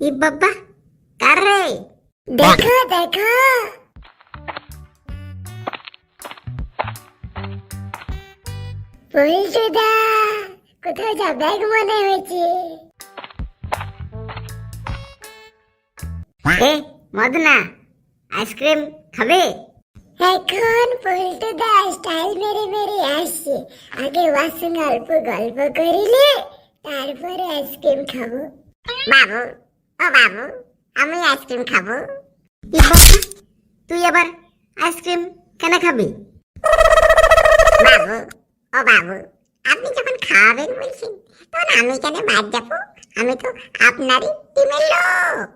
ই বাবা, কার রে? দেখো দেখো, পল্টুদা কোথাও যাবে মনে হয়েছে। এ মদনা, আইসক্রিম খাবে? এখন পল্টুদা স্টাইল মেরে মেরে আসছে। আগে ওর সঙ্গে অল্প গল্প করিলে তারপরে আইসক্রিম খাবো। বাবু, ও বাবু, আমি আইসক্রিম খাবো। ই বাবা, তুই আবার আইসক্রিম কেন খাবি? বাবু, ও বাবু, আপনি যখন খাওয়াবেন বলছেন তখন আমি কেন বাদ যাবো? আমি তো আপনারই টিমের লোক।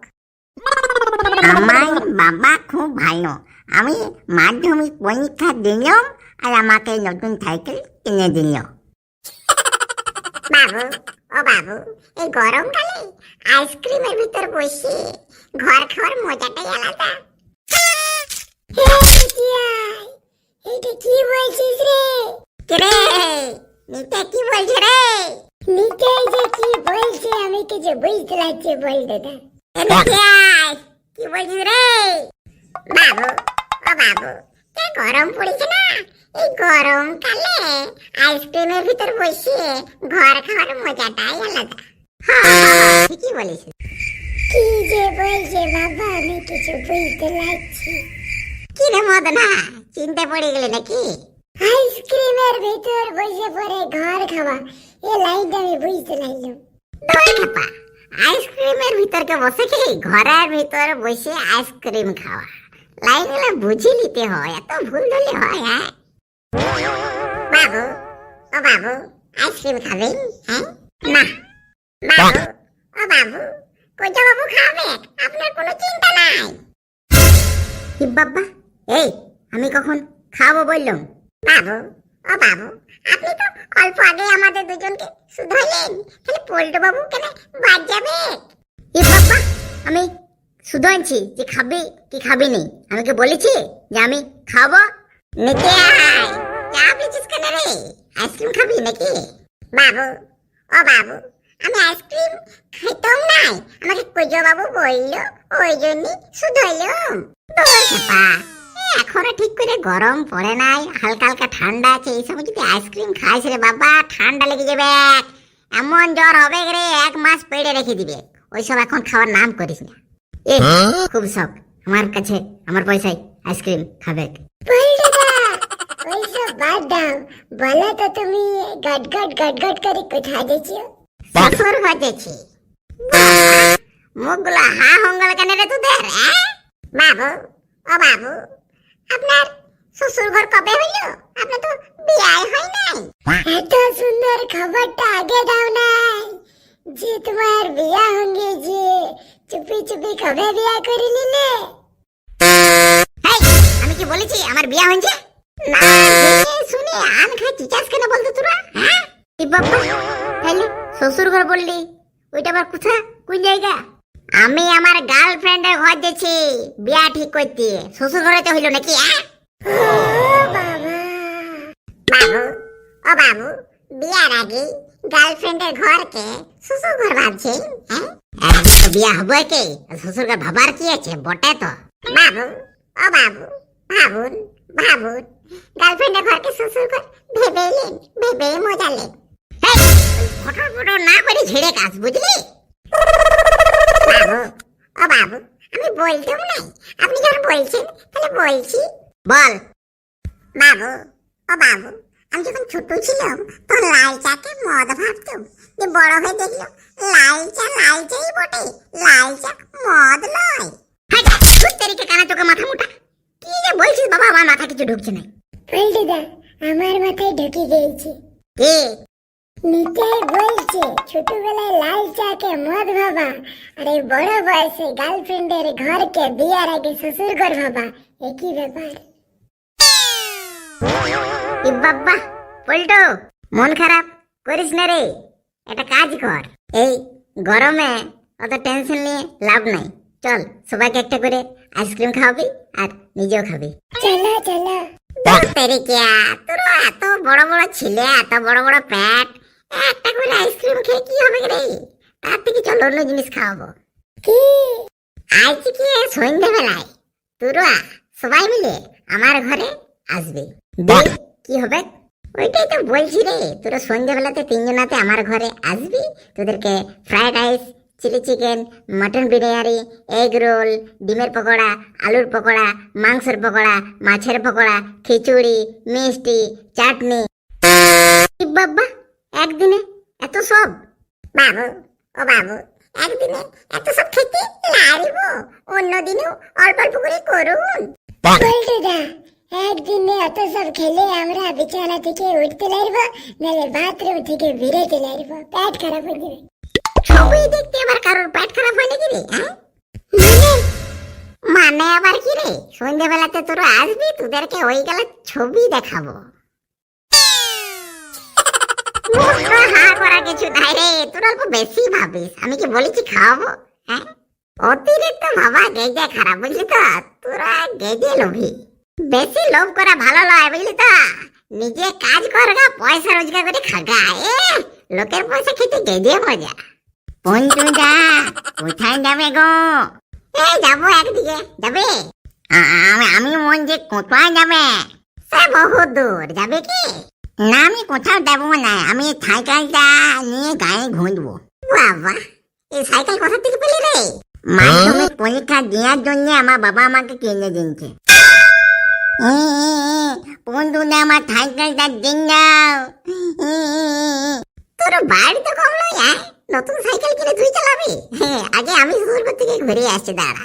আমার বাবা খুব ভালো। আমি মাধ্যমিক পরীক্ষা দিলাম আর আমাকে নতুন সাইকেল কিনে দিল। বাবু, ও বাবু, এই গরমকালে আইসক্রিমের ভিতর বসে ঘর খাওয়ার মজাটাই আলাদা। এটা কি বলছিস রে? রে নিতে কি বলছে রে? নিতাই যে কি বলছে আমি কিছু বুঝতে পারছি পল্টুদা। এদিকে আয়, কি বলছিস রে? বাবু, ও বাবু, কে গরম পড়েছে না? এই গরমকালে আইসক্রিমের ভিতর বসে ঘর খাওয়ার মজাটাই আলাদা। হ্যাঁ, ঠিকই বলিস। কি যে বলছে বাবা আমি কিছু বুঝতে পারছি। কি রে মদনা, চিনতে পড়ে গেলে নাকি? আইসক্রিমের ভিতর বসে পড়ে ঘর খাওয়া, এ লাইনটা আমি বুঝতে পারলাম। দই খাপা, আইসক্রিমের ভিতর কে বসে কি ঘরের ভিতর বসে আইসক্রিম খাওয়া, লাইনগুলো বুঝে নিতে হয়, এত ভুল ধরলে হয়? হ্যাঁ বাবু, ও বাবু, আইসক্রিম খাবেন? হ্যাঁ না বাবু, ও বাবু, কোজা বাবু খাবে, আপনার কোনো চিন্তা নাই। কি বাবা, এই আমি কখন খাবো বললাম? বাবু, ও বাবু, আপনি তো অল্প আগে আমাদের দুজনকে শুধাইলেন, তাহলে পল্টু বাবু কেন বাদ যাবে? এ বাবা, আমি শুধাইছি যে খাবি কি খাবি নি, আমি কি বলেছি যে আমি খাবো? নিতে আয়, চা পেয়েছিস কেন রে? আইসক্রিম খাবি নাকি? বাবু, ও বাবু, আমি আইসক্রিম খাইতাম নাই, আমাকে কইজো বাবু বললো, ওই জন্য শুধাইলাম। এখনো ঠিক করে গরম পড়ে নাই, হালকা হালকা ঠান্ডা আছে, এই সময় যদি আইসক্রিম খাইস রে বাবা ঠান্ডা লেগে যাবে, এমন জ্বর হবে রে 1 মাস পেড়ে রেখে দিবে। ওইসব এখন খাওয়ার নাম করিস না। এ খুব শখ আমার কাছে, আমার পয়সায় আইসক্রিম খাবে। পল্টুদা ওইসব বাদ দাও, বলো তো তুমি গট গট গট গট করে কোথায় গেছো? শ্বশুর হয়েছি। মুখগুলো হা হঙ্গল কেন রে তোদের? বাবু, ও বাবু, আপনার শ্বশুর ঘর কবে হইল? আপনার তো বিয়ে হয় নাই। এত সুন্দর খবরটা আগে দাও নাই যে তোমার বিয়া হঙ্গে, যে চুপি চুপি কবে বিয়া করে নিলে? আমি কি বলেছি আমার বিয়ে হয়েছে? না জেনে শুনে আন খাই চিচাস কেন বলতো তোরা? হ্যাঁ এই বাবা, তাহলে শ্বশুর ঘর বললি, ওইটা আবার কোথা, কোন জায়গা? আমি আমার গার্লফ্রেন্ডের ঘর গেছি বিয়া ঠিক করতে, শ্বশুর ঘরে তো হইলো নাকি? ও বাবা, বাবু, ও বাবু, বিয়ার আগে গার্লফ্রেন্ডের ঘরকে শ্বশুর ঘর ভাবছি? হ্যাঁ বিয়া হবে কি, শ্বশুর ঘর ভাবার কি আছে, বটে তো। বাবু, ও বাবু, ভাবুন ভাবুন, গার্লফ্রেন্ডের ঘরকে শ্বশুর ঘর ভেবেলেন, ভেবে মজালেন। ফটো ফটো না করে ঝেড়ে কাজ, বুঝলি? বাবু, ও বাবু, আমি বলতাম নাই, আপনি যখন বলছেন তাহলে বলছি। বল। বাবু, ও বাবু, আমি যখন ছোট ছিলাম তখন লাল চাকে মদ ভাবতাম, যে বড় হয়ে দেখলো লাল চাই বটে, লাল চা মদ নয়। তেরিকে কানা চোখে মাথা মোটা, কি যে বলছিস বাবা, আমার মাথা কিছু ঢুকছে না। পল্টুদা আমার মাথায় ঢুকে গেছে। কি? নিতাই বলছে ছোটবেলায় লাল চাকে মদ ভাবা, আর এই বড় বয়সে গার্লফ্রেন্ডের ঘরকে বিয়ার আগে শ্বশুর ঘর ভাবা, একই ব্যাপার। বাবা পল্টু, মন খারাপ করিস না রে, একটা কাজ কর, এই গরমে অত টেনশন নিয়ে লাভ নাই, চল সবাইকে একটা করে আইসক্রিম খাওয়াবি আর নিজেও খাবি। চলো চলো। তোর এত বড় বড় ছেলে, এত বড় বড় প্যাট, একটা করে আইসক্রিম খেয়ে কি হবে রে? তার থেকে চল অন্য জিনিস খাওয়াবো। কি? আজকে সন্ধ্যাবেলায় তোরা সবাই মিলে আমার ঘরে আসবি। দেখ কি হবে। ওইটাই তো বলছি রে, তোরা সন্ধ্যাবেলাতে তিনজনাতে আমার ঘরে আসবি। তোদেরকে fried rice, chilli chicken, mutton biryani, egg roll, ডিমের পকোড়া, আলুর পকোড়া, মাংসের পকোড়া, মাছের পকোড়া, খিচুড়ি, মিষ্টি, চাটনি। কি বাবা, একদিনে এত সব? বাবু, ও বাবু, একদিনে এত সব খেতে লারিব, অন্যদিনেও অল্প অল্প করে করুন। পল্টুদা, একদিনে এত সব খেলে আমরা বিছানা থেকে উঠতে লাগব, নাহলে বাথরুম থেকে বেরোতে লাগব, পেট খারাপ হয়ে যাবে। ছবি দেখতে আবার কারোর পেট খারাপ হয় নাকি রে? হ্যাঁ, মানে আবার কি রে? সন্ধ্যাবেলাতে তোরা আসবি, তোদেরকে ওই গেলে ছবি দেখাবো। মুখটা হা করা কিছু নাই রে, তোরা অল্প বেশি ভাবিস। আমি কি বলেছি খাওয়াবো? হ্যাঁ, অতিরিক্ত ভাবা গেজে খারাপ, বুঝলি তো? তোরা গেজে লোভী। বেশি লোভ করা ভালো নয়, বুঝলি তো? নিজে কাজ করগা, পয়সা রোজগার করে খাগা। লোকের পয়সা খেতে গেজে মজা। পঞ্চুদা, কোথায় যাবে গো? এই যাবো একদিকে। যাবে? আমি মন যে কোথায় যাবে? সে বহু দূর। যাবে কি? না, আমি কোথাও যাবো না, আমি সাইকেলটা নিয়ে গায়ে ঘুরবো। বাবা, এই সাইকেল কোথা থেকে পেলি রে? মাধ্যমিক পরীক্ষা দেওয়ার জন্য আমার বাবা আমাকে কিনে দিয়েছে। বন্ধুরা, আমার সাইকেলটা দিন দাও। তোর বাড়ি তো কম নয়, নতুন সাইকেল কিনে তুই চালাবি? আগে আমি শ্বশুরবাড়ি থেকে ঘুরে আসছি, দাঁড়া।